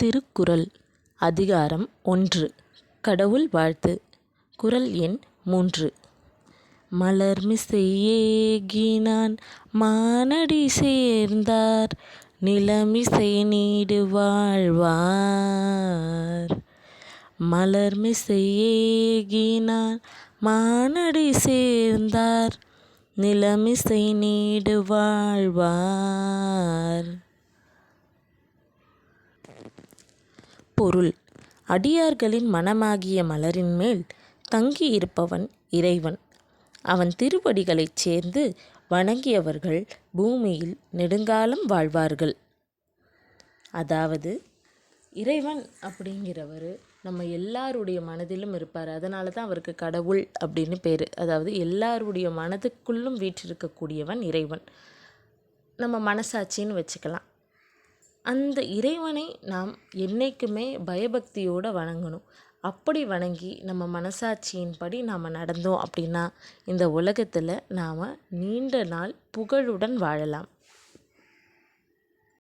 திருக்குறள் அதிகாரம் 1 கடவுள் வாழ்த்து. குறள் எண் 3. மலர்மிசை ஏகினான் மானடி சேர்ந்தார் நிலமிசை நீடு வாழ்வார். மலர்மிசை ஏகினான் மானடி சேர்ந்தார் நிலமிசை நீடு வாழ்வார். பொருள்: அடியார்களின் மனமாகிய மலரின் மேல் தங்கியிருப்பவன் இறைவன். அவன் திருவடிகளைச் சேர்ந்து வணங்கியவர்கள் பூமியில் நெடுங்காலம் வாழ்வார்கள். அதாவது இறைவன் அப்படிங்கிறவர் நம்ம எல்லாருடைய மனதிலும் இருப்பார். அதனால தான் அவருக்கு கடவுள் அப்படின்னு பேர். அதாவது எல்லாருடைய மனதுக்குள்ளும் வீற்றிருக்கக்கூடியவன் இறைவன். நம்ம மனசாட்சின்னு வச்சுக்கலாம். அந்த இறைவனை நாம் என்றைக்குமே பயபக்தியோடு வணங்கணும். அப்படி வணங்கி நம்ம மனசாட்சியின்படி நாம் நடந்தோம் அப்படின்னா இந்த உலகத்தில் நாம் நீண்ட நாள் புகழுடன் வாழலாம்.